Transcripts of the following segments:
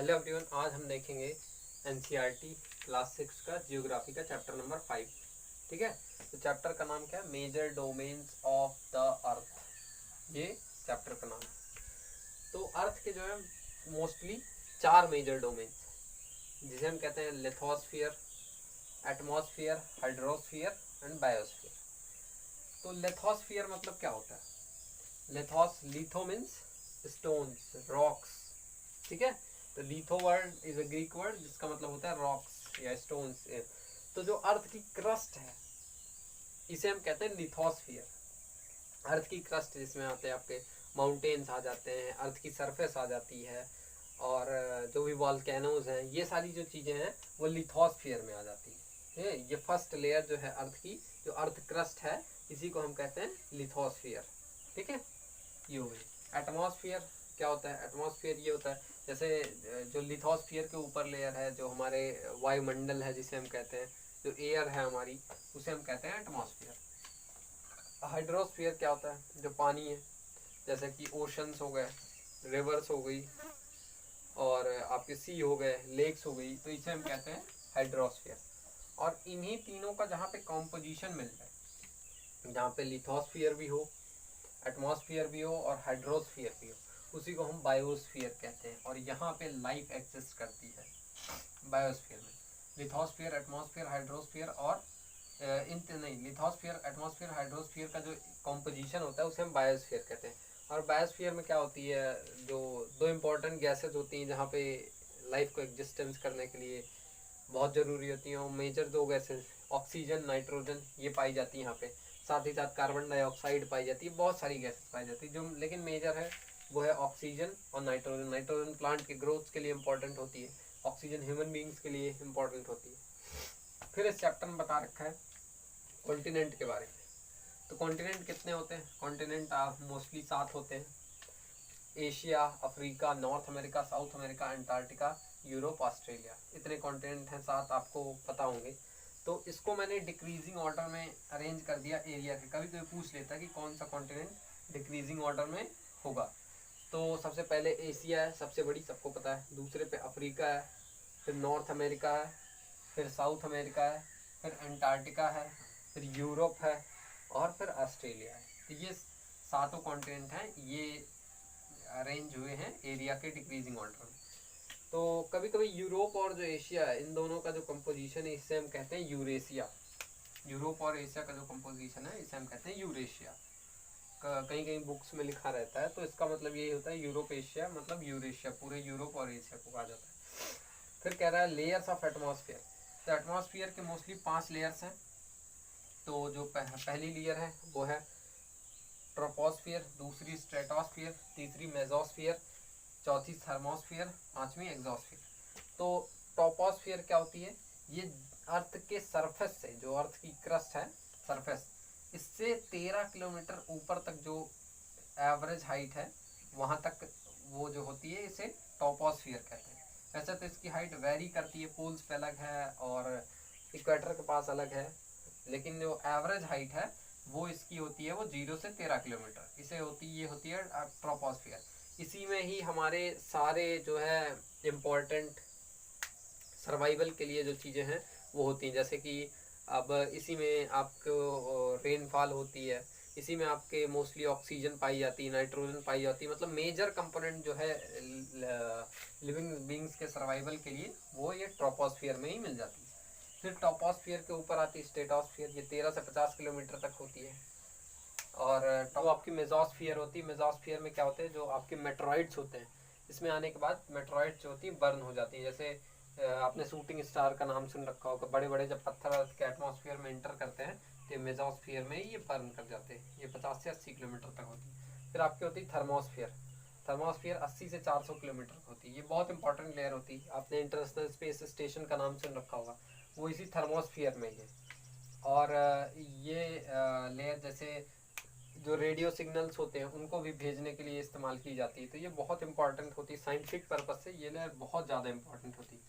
Hello everyone, आज हम देखेंगे एनसीईआरटी क्लास 6 का जियोग्राफी का चैप्टर नंबर 5। ठीक है, तो चैप्टर का नाम क्या है? Major domains of the earth. ये चैप्टर का नाम है। तो अर्थ के जो है मोस्टली 4 मेजर डोमेन्स, जिसे हम कहते हैं lithosphere, atmosphere, hydrosphere and biosphere. तो लिथोस्फीयर मतलब क्या होता है? Litho means stones, rocks. ठीक है, तो litho word is a Greek word जिसका मतलब होता है रॉक्स या स्टोन्स। तो जो अर्थ की क्रस्ट है इसे हम कहते हैं लिथोस्फीयर। अर्थ की क्रस्ट जिसमें आते हैं आपके माउंटेन्स आ जाते हैं, अर्थ की सरफेस आ जाती है, और जो भी वॉल्केनोज हैं, ये सारी जो चीज़ें हैं वो लिथोस्फीयर में आ जाती है। ये फर्स्ट लेयर जो है अर्थ की, जो अर्थ क्रस्ट है, इसी को हम कहते हैं लिथोस्फीयर। ठीक है, ये हो गई। एटमॉस्फेयर क्या होता है? एटमॉस्फेयर ये होता है जैसे जो लिथोस्फीयर के ऊपर लेयर है, जो हमारे वायुमंडल है जिसे हम कहते हैं, जो एयर है हमारी, उसे हम कहते हैं एटमॉस्फेयर। हाइड्रोस्फीयर क्या होता है? जो पानी है, जैसे कि ओशंस हो गए, रिवर्स हो गई, और आपके सी हो गए, लेक्स हो गई, तो इसे हम कहते हैं हाइड्रोस्फीयर। और इन्हीं तीनों का जहाँ पे कॉम्पोजिशन मिल जाए, जहाँ पे लिथोस्फीयर भी हो, एटमॉस्फेयर भी हो और हाइड्रोस्फीयर भी हो, उसी को हम बायोस्फीयर कहते हैं। और यहाँ पे लाइफ एग्जिस्ट करती है बायोस्फीयर में। लिथोस्फीयर, एटमॉस्फेयर, हाइड्रोस्फीयर और लिथोस्फीयर, एटमॉस्फेयर, हाइड्रोस्फीयर का जो कॉम्पोजिशन होता है उसे हम बायोस्फीयर कहते हैं। और बायोस्फीयर में क्या होती है? जो दो इम्पोर्टेंट गैसेज होती हैं जहाँ पे लाइफ को एग्जिस्टेंस करने के लिए बहुत ज़रूरी होती हैं, और मेजर दो गैसेज ऑक्सीजन, नाइट्रोजन, ये पाई जाती है यहाँ पे। साथ ही साथ कार्बन डाइऑक्साइड पाई जाती है, बहुत सारी गैसेस पाई जाती है। जो लेकिन मेजर है वो है ऑक्सीजन और नाइट्रोजन। नाइट्रोजन प्लांट के ग्रोथ के लिए इंपॉर्टेंट होती है, ऑक्सीजन ह्यूमन बींग्स के लिए इंपॉर्टेंट होती है। फिर इस चैप्टर में बता रखा है कॉन्टिनेंट के बारे में। तो कॉन्टिनेंट कितने होते हैं? कॉन्टिनेंट मोस्टली 7 होते हैं। Asia, Africa, north America, south America, Antarctica, Europe, Australia, इतने कॉन्टिनेंट हैं, 7 आपको पता होंगे। तो इसको मैंने डिक्रीजिंग ऑर्डर में अरेंज कर दिया एरिया के। कभी कोई पूछ लेता है कि कौन सा कॉन्टिनेंट डिक्रीजिंग ऑर्डर में होगा, तो सबसे पहले एशिया है, सबसे बड़ी, सबको पता है। दूसरे पे अफ्रीका है, फिर नॉर्थ अमेरिका है, फिर साउथ अमेरिका है, फिर अंटार्कटिका है, फिर यूरोप है, और फिर ऑस्ट्रेलिया है। तो ये 7 कॉन्टिनेंट हैं, ये अरेंज हुए हैं एरिया के डिक्रीजिंग ऑर्डर में। तो कभी कभी यूरोप और जो एशिया है, इन दोनों का जो कंपोजिशन है इसे हम कहते हैं यूरेशिया। यूरोप और एशिया का जो कंपोजिशन है इसे हम कहते हैं यूरेशिया। कहीं कहीं बुक्स में लिखा रहता है, तो इसका मतलब यही होता है यूरोप एशिया मतलब यूरेशिया, पूरे यूरोप और एशिया को कहा जाता है। फिर कह रहा है लेयर्स ऑफ एटमॉस्फेयर। तो एटमॉस्फेयर के मोस्टली 5 लेयर्स हैं। तो जो पहली लेयर है वो है ट्रोपोस्फियर, दूसरी स्ट्रेटोस्फियर, तीसरी मेसोस्फियर, चौथी थर्मोस्फियर, पांचवी एग्जोस्फियर। तो टॉपोस्फियर क्या होती है? ये अर्थ के सरफेस से, जो अर्थ की क्रस्ट है, सरफेस, इससे 13 किलोमीटर ऊपर तक जो एवरेज हाइट है वहां तक वो जो होती है, इसे टॉपोस्फियर कहते हैं। वैसे तो इसकी हाइट वेरी करती है, पोल्स पे अलग है और इक्वेटर के पास अलग है, लेकिन जो एवरेज हाइट है वो इसकी होती है वो 0 से 13 किलोमीटर, इसे ये होती है ट्रोपोस्फियर। इसी में ही हमारे सारे जो है इम्पोर्टेंट सर्वाइवल के लिए जो चीज़ें हैं वो होती हैं। जैसे कि अब इसी में आपको रेनफॉल होती है, इसी में आपके मोस्टली ऑक्सीजन पाई जाती है, नाइट्रोजन पाई जाती है। मतलब मेजर कंपोनेंट जो है लिविंग बींग्स के सर्वाइवल के लिए वो ये ट्रोपोस्फियर में ही मिल जाती है। फिर टॉपोस्फियर के ऊपर आती है स्ट्रेटोस्फियर, ये 13 से 50 किलोमीटर तक होती है। और जो आपकी मेसोस्फियर होती है, मेसोस्फियर में क्या होते हैं? जो आपके मेट्रॉइड्स होते हैं, इसमें आने के बाद मेट्रॉइड्स जो होती है बर्न हो जाती है। जैसे आपने शूटिंग स्टार का नाम सुन रखा होगा, बड़े बड़े जब पत्थर अर्थ के एटमॉस्फेयर में इंटर करते हैं तो मेसोस्फियर में ही ये बर्न कर जाते हैं। ये 50 से 80 किलोमीटर तक होती है। फिर आपकी होती है थर्मोस्फियर। थर्मोस्फियर 80 से 400 किलोमीटर की होती है। ये बहुत इंपॉर्टेंट लेयर होती है। आपने इंटरनेशनल स्पेस स्टेशन का नाम सुन रखा होगा, वो इसी थर्मोस्फियर में ही है। और ये लेयर जैसे जो रेडियो सिग्नल्स होते हैं उनको भी भेजने के लिए इस्तेमाल की जाती है। तो ये बहुत इंपॉर्टेंट होती है, साइंटिफिक पर्पज से ये लेयर बहुत ज़्यादा इंपॉर्टेंट होती है।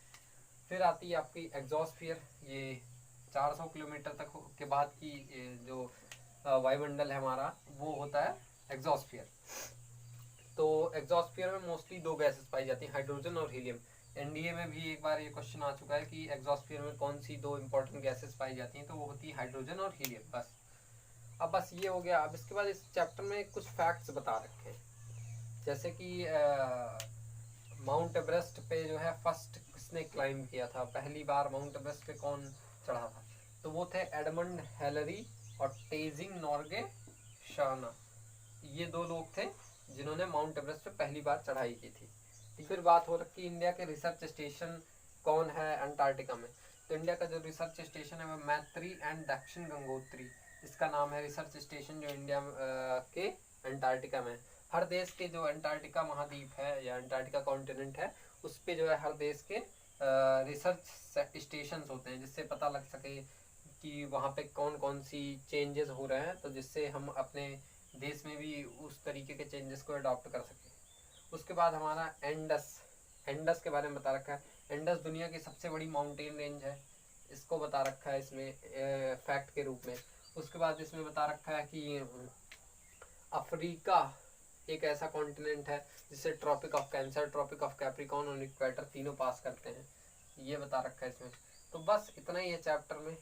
फिर आती है आपकी एग्जॉस्फियर। ये 400 किलोमीटर तक के बाद की जो वायुमंडल है हमारा, वो होता है एग्जॉस्फियर। तो एग्जॉस्फियर में मोस्टली 2 गैसेस पाई जाती हैं, हाइड्रोजन और हीलियम। एनडीए में भी एक बार ये क्वेश्चन आ चुका है कि एग्जॉस्फीयर में कौन सी दो इंपॉर्टेंट गैसेस पाई जाती हैं, तो वो होती है हाइड्रोजन और हीलियम। बस अब बस ये हो गया। अब इसके बाद इस चैप्टर में कुछ फैक्ट्स बता रखे हैं, जैसे कि माउंट एवरेस्ट पे जो है फर्स्ट किसने क्लाइम किया था, पहली बार माउंट एवरेस्ट पे कौन चढ़ा था, तो वो थे एडमंड हेलरी और तेजिंग नॉर्गे शाना। ये दो लोग थे जिन्होंने माउंट एवरेस्ट पे पहली बार चढ़ाई की थी। फिर बात हो रखी इंडिया के रिसर्च स्टेशन कौन है अंटार्कटिका में, तो इंडिया का जो रिसर्च स्टेशन है वो मैत्री एंड दक्षिण गंगोत्री, इसका नाम है रिसर्च स्टेशन, जो इंडिया के अंटार्कटिका में। हर देश के जो अंटार्कटिका महाद्वीप है या अंटार्कटिका कॉन्टिनेंट है, उस पे जो है हर देश के रिसर्च स्टेशन होते हैं, जिससे पता लग सके कि वहाँ पे कौन कौन सी चेंजेस हो रहे हैं, तो जिससे हम अपने देश में भी उस तरीके के चेंजेस को अडॉप्ट कर सकें। उसके बाद हमारा एंडस, एंडस के बारे में बता रखा है। एंडस दुनिया की सबसे बड़ी माउंटेन रेंज है, इसको बता रखा है इसमें फैक्ट के रूप में। उसके बाद इसमें बता रखा है कि अफ्रीका एक ऐसा कॉन्टिनेंट है जिससे tropic of cancer, tropic of Capricorn और इक्वेटर तीनों पास करते हैं, ये बता रखा है इसमें। तो बस इतना ही है चैप्टर में।